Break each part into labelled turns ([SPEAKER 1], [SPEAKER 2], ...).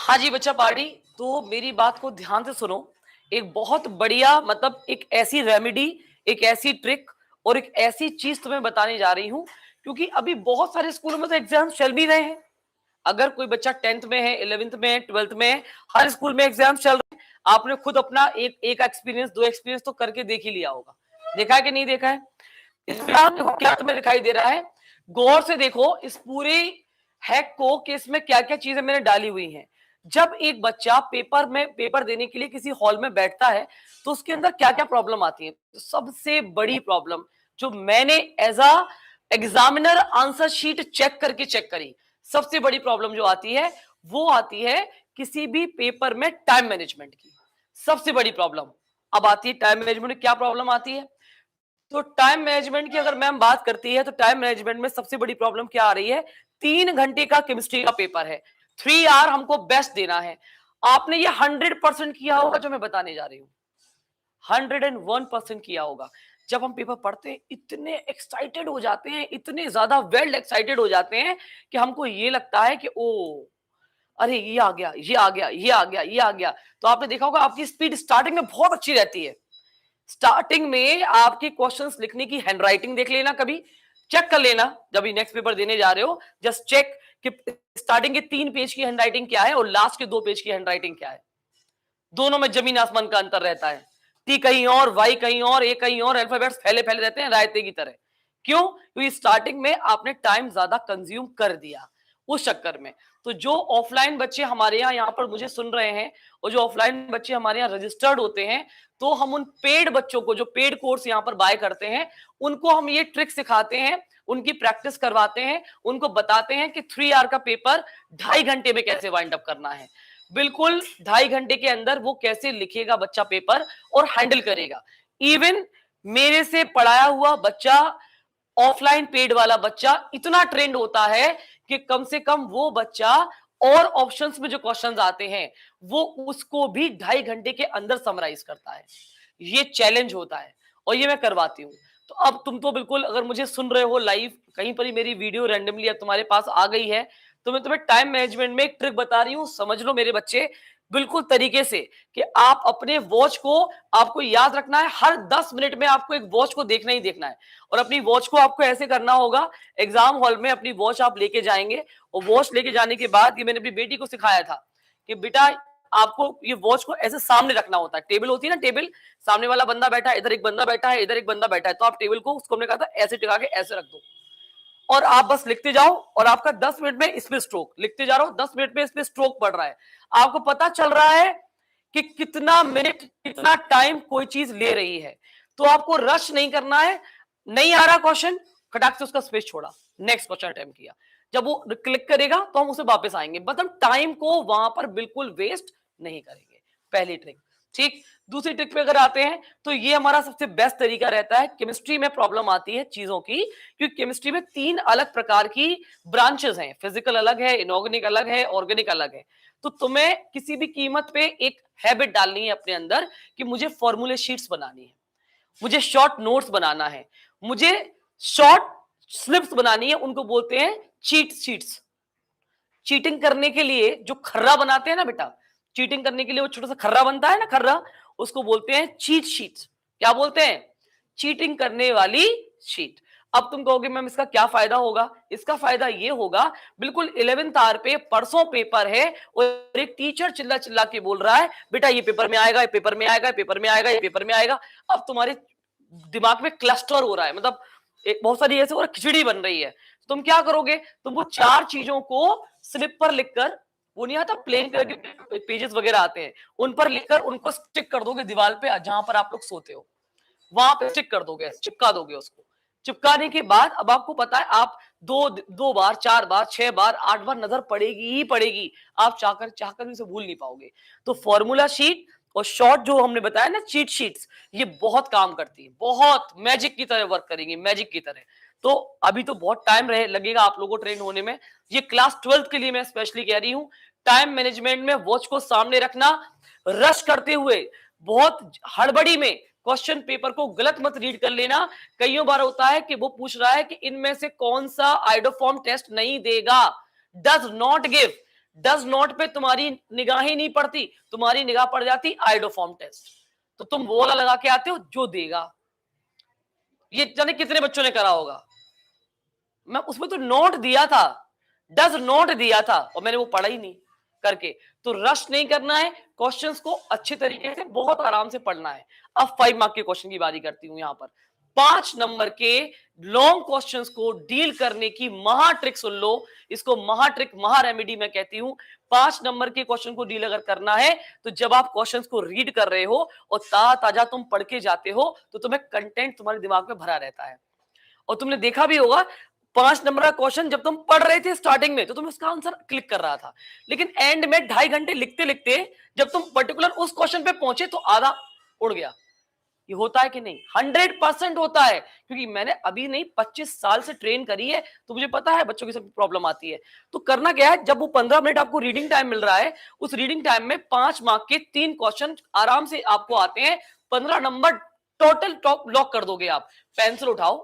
[SPEAKER 1] हाँ जी, बच्चा पार्टी। तो मेरी बात को ध्यान से सुनो। एक बहुत बढ़िया मतलब एक ऐसी रेमेडी, एक ऐसी ट्रिक और एक ऐसी चीज़ तुम्हें बताने जा रही हूँ, क्योंकि अभी बहुत सारे स्कूलों में तो एग्ज़ाम्स चल भी रहे हैं। अगर कोई बच्चा 10th में है, 11th में है, 12th में है, हर स्कूल में एग्ज़ाम्स चल रहे हैं। आपने खुद अपना एक एक्सपीरियंस, 2 एक्सपीरियंस तो करके देख ही लिया होगा। देखा है कि नहीं देखा है? इसमें आप देखो क्या तुम्हें दिखाई दे रहा है? गौर से देखो इस पूरे हैक को कि इसमें क्या-क्या चीज़ें मैंने डाली हुई हैं। जब एक बच्चा पेपर देने के लिए किसी हॉल में बैठता है, तो उसके अंदर क्या-क्या प्रॉब्लम आती है। तो सबसे बड़ी प्रॉब्लम जो मैंने as a examiner answer sheet check करी, सबसे बड़ी प्रॉब्लम जो आती है, वो आती है किसी भी पेपर में टाइम मैनेजमेंट की। सबसे बड़ी प्रॉब्लम। अब आती है टाइम मैनेजमेंट में क्या प्रॉब्लम आती है? तो टाइम मैनेजमेंट की अगर मैम बात करती है तो टाइम मैनेजमेंट में सबसे बड़ी प्रॉब्लम क्या आ रही है? 3 घंटे का केमिस्ट्री का पेपर है। 3 आवर हमको बेस्ट देना है। आपने ये 100% किया होगा जो मैं बताने जा रही हूँ। 101% किया होगा। जब हम पेपर पढ़ते हैं इतने एक्साइटेड हो जाते हैं, इतने ज्यादा वेल एक्साइटेड हो जाते हैं कि हमको ये लगता है कि ओ अरे ये आ गया, ये आ गया, ये आ गया, ये आ गया। तो आपने देखा होगा आपकी स्पीड स्टार्टिंग में बहुत अच्छी रहती है। स्टार्टिंग में आपके क्वेश्चंस लिखने की हैंडराइटिंग देख लेना, कभी चेक कर लेना जब भी नेक्स्ट पेपर देने जा रहे हो। जस्ट चेक कि स्टार्टिंग के 3 पेज की हैंडराइटिंग क्या है और लास्ट के 2 पेज की हैंडराइटिंग क्या है। दोनों में जमीन आसमान का अंतर रहता है। टी कहीं और, वाई कहीं और, ए कहीं और, अल्फाबेट्स फैले फैले रहते हैं रायते की तरह। क्यों? क्योंकि स्टार्टिंग में आपने टाइम ज्यादा कंज्यूम कर दिया उस चक्कर में। तो जो ऑफलाइन बच्चे हमारे यहाँ पर मुझे सुन रहे हैं और जो ऑफलाइन बच्चे हमारे यहाँ रजिस्टर्ड होते हैं, तो हम उन पेड बच्चों को जो पेड कोर्स यहाँ पर बाय करते हैं, उनको हम ये ट्रिक सिखाते हैं, उनकी प्रैक्टिस करवाते हैं, उनको बताते हैं कि 3 आवर का पेपर 2.5 घंटे में कैसे वाइंड अप करना है। बिल्कुल 2.5 घंटे के अंदर वो कैसे लिखेगा बच्चा पेपर और हैंडल करेगा। इवन मेरे से पढ़ाया हुआ बच्चा, ऑफलाइन पेड वाला बच्चा इतना ट्रेंड होता है कि कम से कम वो बच्चा और ऑप्शंस में जो क्वेश्चंस आते हैं वो उसको भी 2.5 घंटे के अंदर समराइज करता है। ये चैलेंज होता है और ये मैं करवाती हूँ। तो अब तुम तो बिल्कुल अगर मुझे सुन रहे हो लाइव, कहीं पर ही मेरी वीडियो रैंडमली अब तुम्हारे पास आ गई है, तो मैं तुम्हें टाइम मैनेजमेंट में एक ट्रिक बता रही हूँ। समझ लो मेरे बच्चे बिल्कुल तरीके से कि आप अपने वॉच को, आपको याद रखना है हर 10 मिनट में आपको एक वॉच को देखना ही देखना है। और अपनी वॉच को आपको ऐसे करना होगा, एग्जाम हॉल में अपनी वॉच आप लेके जाएंगे और वॉच लेके जाने के बाद, ये मैंने अपनी बेटी को सिखाया था कि बेटा आपको ये वॉच को ऐसे सामने रखना होता है। टेबल होती है ना, टेबल, सामने वाला बंदा बैठा है, इधर एक बंदा बैठा है, इधर एक बंदा बैठा है, तो आप टेबल को, उसको हमने कहा था ऐसे टिका के ऐसे रख दो और आप बस लिखते जाओ और आपका 10 मिनट में इसमें स्ट्रोक लिखते जा रहा हो, 10 मिनट में इसमें स्ट्रोक पड़ रहा है। आपको पता चल रहा है कि कितना मिनट, कितना टाइम कोई चीज ले रही है। तो आपको रश नहीं करना है। नहीं आ रहा क्वेश्चन, खटाक से उसका स्पेस छोड़ा, नेक्स्ट क्वेश्चन अटेम्प्ट किया। जब वो क्लिक करेगा तो हम उसे वापस आएंगे, मतलब टाइम को वहां पर बिल्कुल वेस्ट नहीं करेंगे। पहली ट्रिक। ठीक। दूसरी ट्रिक पे अगर आते हैं तो ये हमारा सबसे बेस्ट तरीका रहता है। केमिस्ट्री में प्रॉब्लम आती है चीजों की, क्योंकि केमिस्ट्री में 3 अलग प्रकार की ब्रांचेस हैं। फिजिकल अलग है, इनऑर्गेनिक अलग है, ऑर्गेनिक अलग है। तो तुम्हें किसी भी कीमत पे एक हैबिट डालनी है अपने अंदर कि मुझे फॉर्मूले शीट्स बनानी है, मुझे शॉर्ट नोट्स बनाना है, मुझे शॉर्ट स्लिप्स बनानी है। उनको बोलते हैं चीट शीट्स। चीटिंग करने के लिए जो खर्रा बनाते हैं ना बेटा, चीटिंग करने के लिए वो छोटा सा खर्रा बनता है ना, खर्रा, उसको बोलते हैं चीट शीट्स। क्या बोलते हैं? चीटिंग करने वाली शीट। अब तुम कहोगे मैम इसका क्या फायदा होगा? इसका फायदा ये होगा, बिल्कुल 11th आवर पे परसों पेपर है और एक टीचर चिल्ला चिल्ला के बोल रहा है बेटा ये पेपर में आएगा, ये पेपर में आएगा, ये पेपर में आएगा, ये पेपर में आएगा। अब तुम्हारे दिमाग में क्लस्टर हो रहा है, मतलब एक बहुत सारी ऐसे और खिचड़ी बन रही है। तुम क्या करोगे? तुम वो 4 चीजों को स्लिप पर लिखकर, वो नहीं आता प्लेन कलर के पेजेस वगैरह आते हैं, उन पर लिखकर उनको स्टिक कर दोगे दीवार पे जहां पर आप लोग सोते हो, वहां पे स्टिक कर दोगे, चिपका दोगे उसको। चिपकाने के बाद अब आपको पता है आप दो बार, 4 बार, 6 बार, 8 बार नजर पड़ेगी ही पड़ेगी। आप चाहकर चाहकर भी उसे भूल नहीं पाओगे। तो फॉर्मूला शीट और शॉर्ट जो हमने बताया ना चीट शीट्स, ये बहुत काम करती है, बहुत मैजिक की तरह वर्क करेंगी, मैजिक की तरह। तो अभी तो बहुत टाइम रहे लगेगा आप लोगों को ट्रेन होने में। ये क्लास 12th के लिए मैं स्पेशली कह रही हूँ। टाइम मैनेजमेंट में वॉच को सामने रखना, रश करते हुए, बहुत हड़बड़ी में क्वेश्चन पेपर को गलत मत रीड कर लेना। कईयों बार होता है कि वो पूछ रहा है कि इनमें से कौन सा आइडोफॉर्म टेस्ट नहीं देगा, does not give, does not पे तुम्हारी निगाह ही नहीं पड़ती, तुम्हारी निगाह पड़ जाती आइडोफॉर्म टेस्ट, तो तुम वो वाला लगा के आते हो जो देगा। ये जाने कितने बच्चों ने करा होगा। मैं उसमें तो नोट दिया था, डज नोट दिया था, और मैंने वो पढ़ा ही नहीं करके। तो रश नहीं करना है, क्वेश्चंस को अच्छे तरीके से बहुत आराम से पढ़ना है। अब 5 मार्क के क्वेश्चन की बारी करती हूं। यहां पर 5 नंबर के लॉन्ग क्वेश्चंस को डील करने की महा ट्रिक सुन लो, इसको महा ट्रिक, महा रेमेडी मैं कहती हूं। 5 नंबर के क्वेश्चन को डील अगर करना है तो जब आप क्वेश्चंस को रीड कर रहे हो और ताजा तुम पढ़ के जाते हो तो तुम्हें कंटेंट तुम्हारे दिमाग में भरा रहता है। और तुमने देखा भी होगा 5 नंबर का क्वेश्चन जब तुम पढ़ रहे थे स्टार्टिंग में तो तुम उसका आंसर क्लिक कर रहा था, लेकिन एंड में 2.5 घंटे लिखते लिखते जब तुम पर्टिकुलर उस क्वेश्चन पे पहुंचे तो आधा उड़ गया। ये होता है कि नहीं? 100% होता है, क्योंकि मैंने अभी नहीं 25 साल से ट्रेन करी है, तो मुझे पता है बच्चों की सब प्रॉब्लम आती है। तो करना क्या है, जब वो 15 मिनट आपको रीडिंग टाइम मिल रहा है, उस रीडिंग टाइम में 5 मार्क के 3 क्वेश्चन आराम से आपको आते हैं। 15 नंबर टोटल टॉप लॉक कर दोगे आप। पेंसिल उठाओ,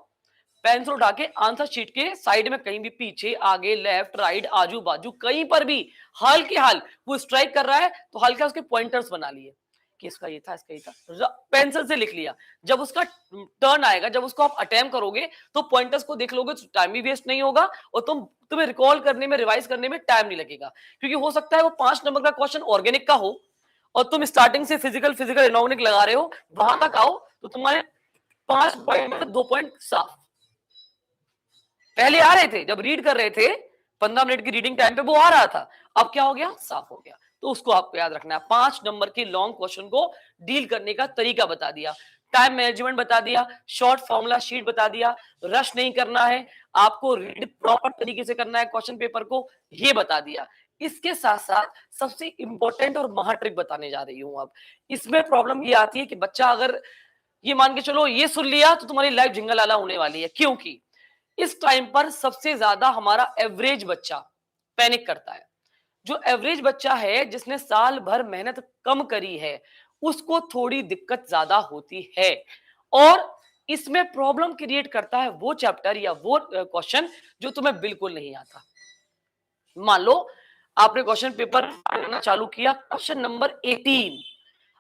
[SPEAKER 1] पेंसिल उठा के आंसर शीट के साइड में कहीं भी, पीछे, आगे, लेफ्ट, राइट, आजू बाजू, कहीं पर भी हाल के हाल वो स्ट्राइक कर रहा है तो हल्का उसके पॉइंटर्स बना लिए कि इसका ये था, इसका ये था, पेंसिल से लिख लिया। जब उसका टर्न आएगा, जब उसको आप अटेम्प्ट करोगे तो पॉइंटर्स को देख लोगे तो टाइम भी वेस्ट नहीं होगा और तुम्हें रिकॉल करने में, रिवाइज करने में टाइम नहीं लगेगा। क्योंकि हो सकता है वो 5 नंबर का क्वेश्चन ऑर्गेनिक का हो और तुम स्टार्टिंग से फिजिकल फिजिकल इनऑर्गेनिक लगा रहे हो, वहां तक आओ तो तुम्हारे 5 पॉइंट में 2 पॉइंट साफ पहले आ रहे थे। जब रीड कर रहे थे 15 मिनट की रीडिंग टाइम पे वो आ रहा था, अब क्या हो गया, साफ हो गया। तो उसको आपको याद रखना है। 5 नंबर के लॉन्ग क्वेश्चन को डील करने का तरीका बता दिया, टाइम मैनेजमेंट बता दिया, शॉर्ट फॉर्मूला शीट बता दिया, रश नहीं करना है, आपको रीड प्रॉपर तरीके से करना है क्वेश्चन पेपर को, ये बता दिया। इसके साथ साथ सबसे इंपॉर्टेंट और महा ट्रिक बताने जा रही हूं। अब इसमें प्रॉब्लम ये आती है कि बच्चा अगर ये मान के चलो ये सुन लिया तो तुम्हारी लाइफ झिंगालाला होने वाली है, क्योंकि इस टाइम पर सबसे ज्यादा हमारा एवरेज बच्चा पैनिक करता है। जो एवरेज बच्चा है जिसने साल भर मेहनत कम करी है उसको थोड़ी दिक्कत ज्यादा होती है, और इसमें प्रॉब्लम क्रिएट करता है वो चैप्टर या वो क्वेश्चन जो तुम्हें बिल्कुल नहीं आता। मान लो आपने क्वेश्चन पेपर पढ़ना चालू किया, क्वेश्चन नंबर 18,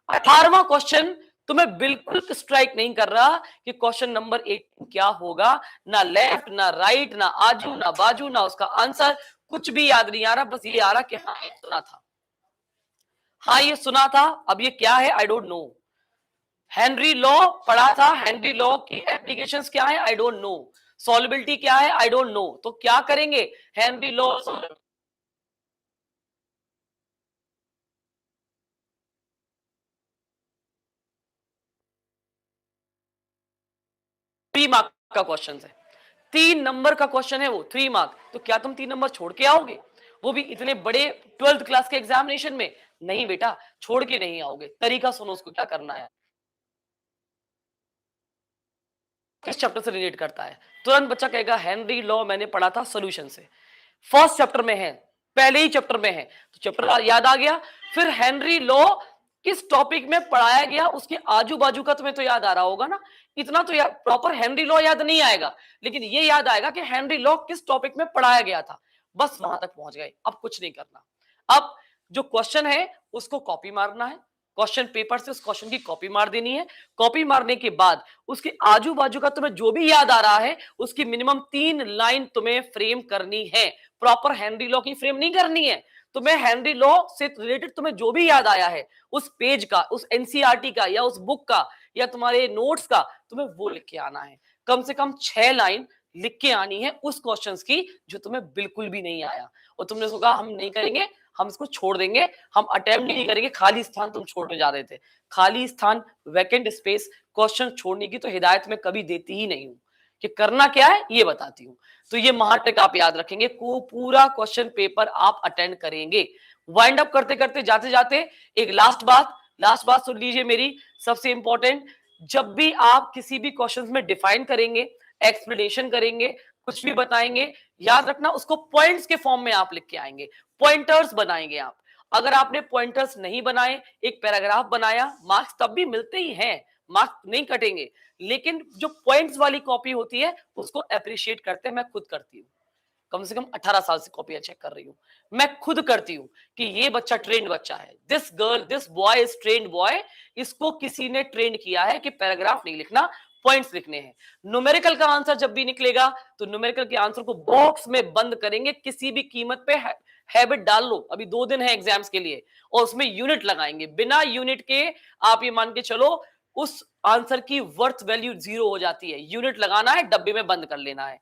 [SPEAKER 1] 18वां क्वेश्चन तुम्हें बिल्कुल स्ट्राइक नहीं कर रहा कि क्वेश्चन नंबर 18 क्या होगा, ना लेफ्ट ना राइट ना आजू ना बाजू ना उसका आंसर, कुछ भी याद नहीं आ रहा, बस ये आ रहा कि हाँ ये सुना था, हाँ ये सुना था, अब ये क्या है I don't know. Henry law पढ़ा था, हेनरी लॉ की एप्लीकेशंस क्या है आई डोंट नो, सॉल्युबिलिटी क्या है आई डोंट नो। तो क्या करेंगे, हेनरी लॉ 3 मार्क का क्वेश्चन है, 3 नंबर का क्वेश्चन है वो, 3 मार्क। तो क्या तुम 3 नंबर छोड़ के आओगे, वो भी इतने बड़े 12th क्लास के एग्जामिनेशन में? नहीं बेटा, छोड़ के नहीं आओगे। तरीका सुनो उसको क्या करना है, किस चैप्टर से रिलेट करता है। तुरंत बच्चा कहेगा हेनरी लॉ मैंने पढ़ा था सॉल्यूशन से, फर्स्ट चैप्टर में है, पहले ही चैप्टर में है, तो चैप्टर याद आ गया। फिर हेनरी लॉ किस टॉपिक में पढ़ाया गया उसके आजू बाजू का तुम्हें तो याद आ रहा होगा ना। इतना तो प्रॉपर हेनरी लॉ याद नहीं आएगा, लेकिन ये याद आएगा कि हेनरी लॉ किस टॉपिक में पढ़ाया गया था। बस वहां तक पहुंच गए, अब कुछ नहीं करना। अब जो क्वेश्चन है उसको कॉपी मारना है, क्वेश्चन पेपर से उस क्वेश्चन की कॉपी मार देनी है। कॉपी मारने के बाद उसके आजू बाजू का तुम्हें जो भी याद आ रहा है उसकी मिनिमम 3 लाइन तुम्हें फ्रेम करनी है। प्रॉपर हेनरी लॉ की फ्रेम नहीं करनी है, तुम्हें हेनरी लॉ से रिलेटेड तुम्हें जो भी याद आया है उस पेज का, उस एनसीईआरटी का या उस बुक का या तुम्हारे नोट्स का, तुम्हें वो लिख के आना है। कम से कम 6 लाइन लिख के आनी है उस क्वेश्चंस की जो तुम्हें बिल्कुल भी नहीं आया और तुमने सोचा हम नहीं करेंगे, हम इसको छोड़ देंगे, हम अटेम्प्ट नहीं करेंगे। खाली स्थान तुम छोड़ने जा रहे थे, खाली स्थान, वैकेंट स्पेस, क्वेश्चन छोड़ने की तो हिदायत में कभी देती ही नहीं हूं। कि करना क्या है ये बताती हूँ। तो ये महाट्रिक आप याद रखेंगे, को पूरा क्वेश्चन पेपर आप अटेंड करेंगे। वाइंड अप करते करते जाते जाते एक लास्ट बात सुन लीजिए मेरी, सबसे इंपॉर्टेंट। जब भी आप किसी भी क्वेश्चन में डिफाइन करेंगे, एक्सप्लेनेशन करेंगे, कुछ भी बताएंगे, याद रखना उसको पॉइंट्स के फॉर्म में आप लिख के आएंगे, पॉइंटर्स बनाएंगे आप। अगर आपने पॉइंटर्स नहीं बनाए, एक पैराग्राफ बनाया, मार्क्स तब भी मिलते ही हैं, मार्क्स नहीं कटेंगे, लेकिन जो पॉइंट्स वाली कॉपी होती है उसको अप्रिशिएट करते हैं, मैं खुद करती हूँ। कम से कम 18 साल से कॉपियां चेक कर रही हूँ, मैं खुद करती हूँ कि ये बच्चा ट्रेंड बच्चा है, this girl this boy is trend boy, इसको किसी ने ट्रेंड किया है कि पैराग्राफ नहीं लिखना, पॉइंट्स लिखने हैं। न्यूमेरिकल का आंसर जब भी निकलेगा तो न्यूमेरिकल के आंसर को बॉक्स में बंद करेंगे, किसी भी कीमत पे हैबिट डाल लो, अभी 2 दिन है एग्जाम्स के लिए, और उसमें यूनिट लगाएंगे, बिना यूनिट के आप ये मान के चलो उस आंसर की वर्थ वैल्यू 0 हो जाती है। यूनिट लगाना है, डब्बे में बंद कर लेना है।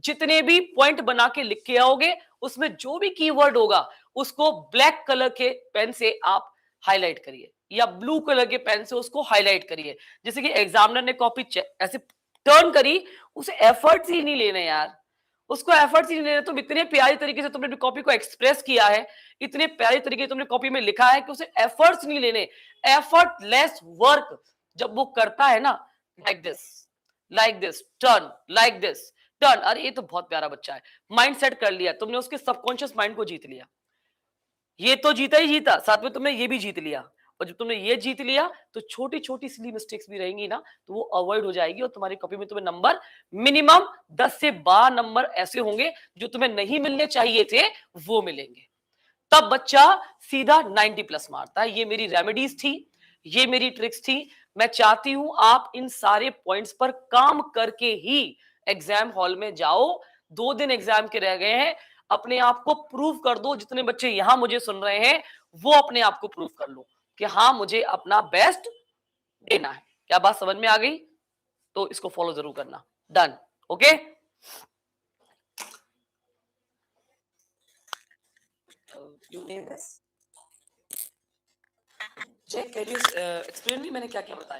[SPEAKER 1] जितने भी पॉइंट बना के लिख के आओगे, उसमें जो भी कीवर्ड होगा उसको ब्लैक कलर के पेन से आप हाईलाइट करिए या ब्लू कलर के पेन से उसको हाईलाइट करिए। जैसे कि एग्जामिनर ने कॉपी ऐसे टर्न करी, उसे एफर्ट्स ही नहीं लेने यार, उसको एफर्ट्स ही नहीं लेने। तुम इतने प्यारी तरीके से तुमने कॉपी को एक्सप्रेस किया है, इतने प्यारी तरीके से तुमने कॉपी में लिखा है कि उसे एफर्ट्स नहीं लेने। एफर्टलेस वर्क जब वो करता है ना, like this, like this, turn, like this, turn, अरे ये तो बहुत प्यारा बच्चा है, माइंड सेट कर लिया तुमने, उसके सबकॉन्शियस माइंड को जीत लिया। ये तो जीता ही जीता, साथ में तुमने ये भी जीत लिया, और जब तुमने ये जीत लिया तो छोटी छोटी सिली मिस्टेक्स भी रहेंगी ना, तो वो अवॉइड हो जाएगी, और तुम्हारी कॉपी में तुम्हें नंबर मिनिमम 10 से 12 नंबर ऐसे होंगे जो तुम्हें नहीं मिलने चाहिए थे, वो मिलेंगे। तब बच्चा सीधा 90 प्लस मारता है। ये मेरी रेमेडीज थी, ये मेरी ट्रिक्स थी। मैं चाहती हूं आप इन सारे पॉइंट्स पर काम करके ही एग्जाम हॉल में जाओ। 2 दिन एग्जाम के रह गए हैं, अपने आप को प्रूव कर दो। जितने बच्चे यहां मुझे सुन रहे हैं वो अपने आप को प्रूव कर लो कि हाँ मुझे अपना बेस्ट देना है। क्या बात समझ में आ गई? तो इसको फॉलो जरूर करना। Done. Okay. You name this. जय, कैन यू एक्सप्लेन मी मैंने क्या क्या बताया?